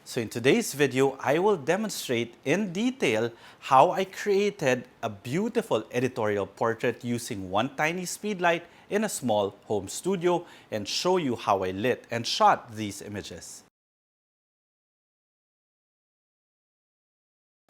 So in today's video, I will demonstrate in detail how I created a beautiful editorial portrait using one tiny speed light in a small home studio and show you how I lit and shot these images.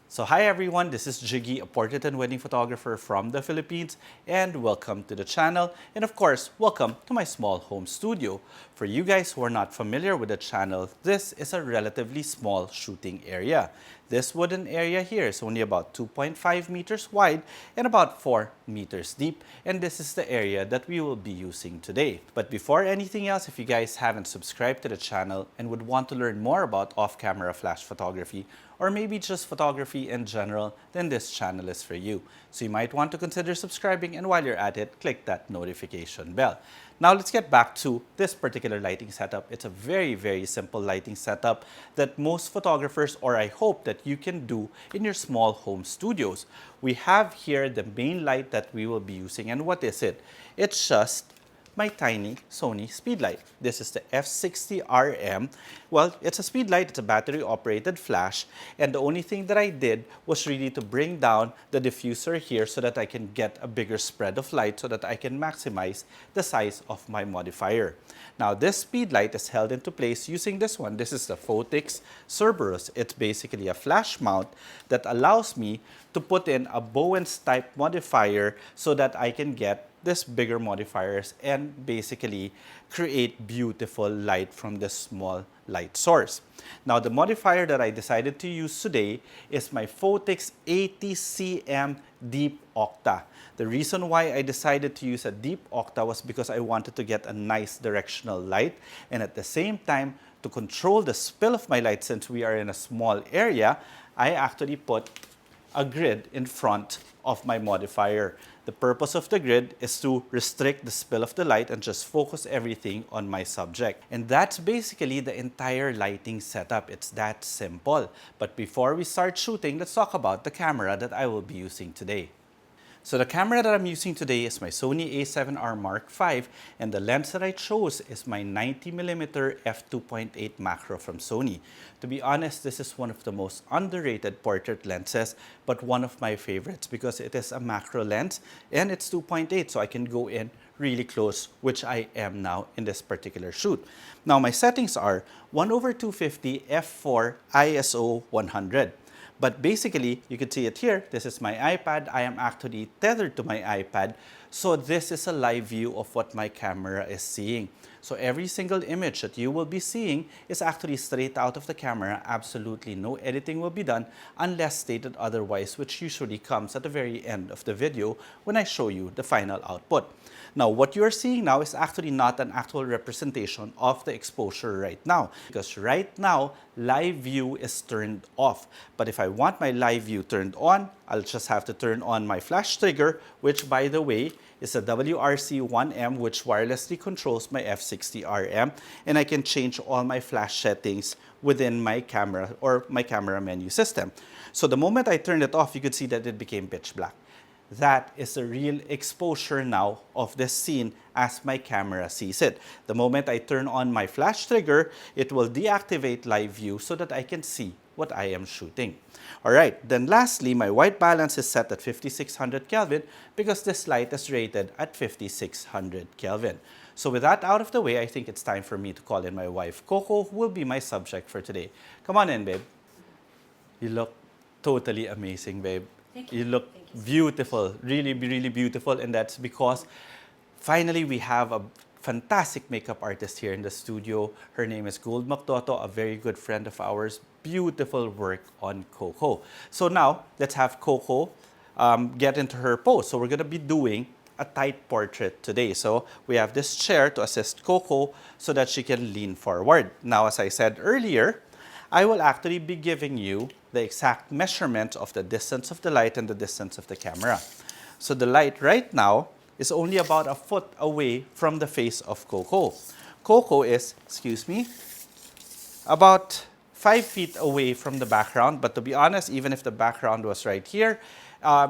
So hi everyone, this is Jiggie, a portrait and wedding photographer from the Philippines, and welcome to the channel, and of course, welcome to my small home studio. For you guys who are not familiar with the channel, this is a relatively small shooting area. This wooden area here is only about 2.5 meters wide and about 4 meters deep, and this is the area that we will be using today. But before anything else, if you guys haven't subscribed to the channel and would want to learn more about off-camera flash photography, or maybe just photography in general, then this channel is for you. So you might want to consider subscribing, and while you're at it, click that notification bell. Now let's get back to this particular lighting setup. It's a very simple lighting setup that most photographers, or I hope that you can do in your small home studios. We have here the main light that we will be using, and what is it? It's just my tiny Sony speedlight. This is the F60RM. Well, it's a speedlight, it's a battery operated flash, and the only thing that I did was really to bring down the diffuser here so that I can get a bigger spread of light so that I can maximize the size of my modifier. Now this speedlight is held into place using this one. This is the Photix Cerberus. It's basically a flash mount that allows me to put in a Bowens type modifier so that I can get this bigger modifiers and basically create beautiful light from this small light source. Now the modifier that I decided to use today is my Photix 80cm Deep Octa. The reason why I decided to use a Deep Octa was because I wanted to get a nice directional light, and at the same time, to control the spill of my light, since we are in a small area, I actually put a grid in front of my modifier. The purpose of the grid is to restrict the spill of the light and just focus everything on my subject. And that's basically the entire lighting setup. It's that simple. But before we start shooting, let's talk about the camera that I will be using today. So the camera that I'm using today is my Sony a7R Mark V, and the lens that I chose is my 90mm f2.8 macro from Sony. To be honest, this is one of the most underrated portrait lenses, but one of my favorites because it is a macro lens and it's 2.8, so I can go in really close, which I am now in this particular shoot. Now my settings are 1/250 f4 ISO 100. But basically, you can see it here. This is my iPad. I am actually tethered to my iPad. So this is a live view of what my camera is seeing. So every single image that you will be seeing is actually straight out of the camera. Absolutely no editing will be done unless stated otherwise, which usually comes at the very end of the video when I show you the final output. Now, what you're seeing now is actually not an actual representation of the exposure right now, because right now, live view is turned off. But if I want my live view turned on, I'll just have to turn on my flash trigger, which by the way, is a WRC1M, which wirelessly controls my F60RM, and I can change all my flash settings within my camera or my camera menu system. So the moment I turned it off, you could see that it became pitch black. That is the real exposure now of this scene as my camera sees it. The moment I turn on my flash trigger, it will deactivate live view so that I can see what I am shooting. Alright, then lastly, my white balance is set at 5600 Kelvin because this light is rated at 5600 Kelvin. So with that out of the way, I think it's time for me to call in my wife, Coco, who will be my subject for today. Come on in, babe. You look totally amazing, babe. You look beautiful, really beautiful, and that's because finally we have a fantastic makeup artist here in the studio. Her name is Magtoto, a very good friend of ours. Beautiful work on Coco. So now let's have Coco get into her pose. So we're gonna be doing a tight portrait today. So we have this chair to assist Coco so that she can lean forward. Now, as I said earlier, I will actually be giving you the exact measurement of the distance of the light and the distance of the camera. So the light right now is only about a foot away from the face of Coco. Coco is, excuse me, about 5 feet away from the background, but to be honest, even if the background was right here,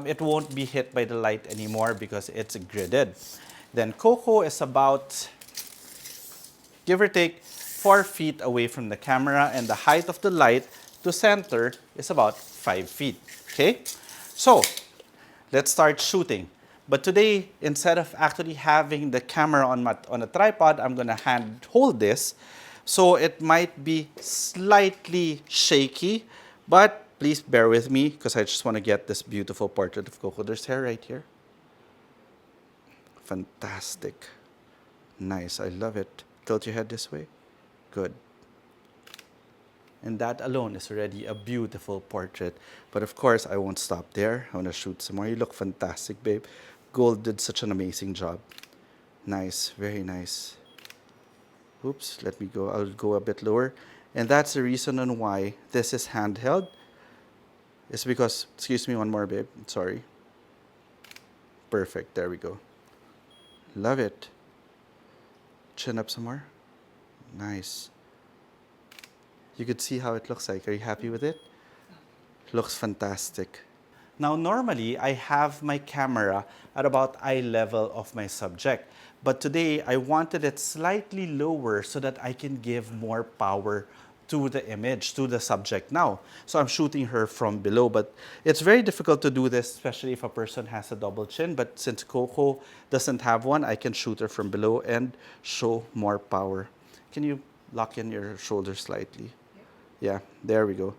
it won't be hit by the light anymore because it's gridded. Then Coco is about, give or take, 4 feet away from the camera, and the height of the light to center is about 5 feet. Okay? So, let's start shooting. But today, instead of actually having the camera on a tripod, I'm going to hand hold this. So it might be slightly shaky, but please bear with me because I just want to get this beautiful portrait of Coco. There's hair right here. Fantastic. Nice. I love it. Tilt your head this way. Good. And that alone is already a beautiful portrait. But of course, I won't stop there. I want to shoot some more. You look fantastic, babe. Gold did such an amazing job. Nice. Very nice. Oops, let me go. I'll go a bit lower. And that's the reason on why this is handheld. It's because, excuse me, one more, babe. Sorry. Perfect. There we go. Love it. Chin up some more. Nice. You could see how it looks like. Are you happy with it? Looks fantastic. Now, normally, I have my camera at about eye level of my subject. But today, I wanted it slightly lower so that I can give more power to the image, to the subject now. So I'm shooting her from below, but it's very difficult to do this, especially if a person has a double chin. But since Coco doesn't have one, I can shoot her from below and show more power. Can you lock in your shoulders slightly? Yeah, there we go.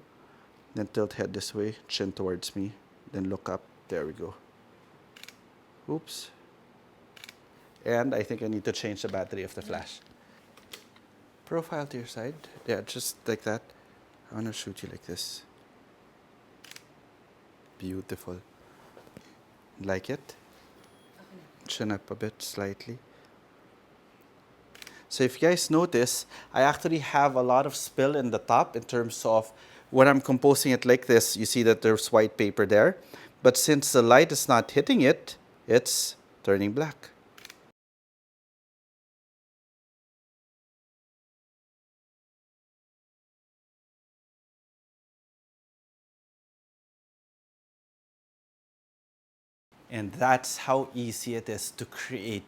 Then tilt head this way, chin towards me. Then look up. There we go. Oops. And I think I need to change the battery of the flash. Profile to your side. Yeah, just like that. I want to shoot you like this. Beautiful. Like it? Chin up a bit slightly. So if you guys notice, I actually have a lot of spill in the top in terms of when I'm composing it like this, you see that there's white paper there. But since the light is not hitting it, it's turning black. And that's how easy it is to create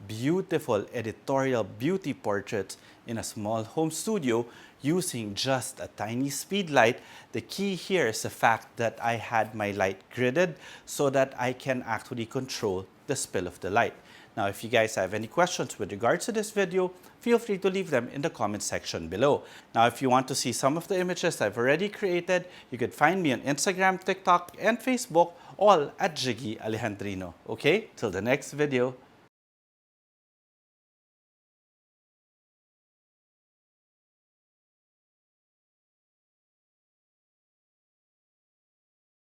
beautiful editorial beauty portraits in a small home studio using just a tiny speed light. The key here is the fact that I had my light gridded so that I can actually control the spill of the light. Now, if you guys have any questions with regards to this video, feel free to leave them in the comment section below. Now, if you want to see some of the images I've already created, you could find me on Instagram, TikTok, and Facebook, all at Jiggie Alejandrino. Okay, till the next video.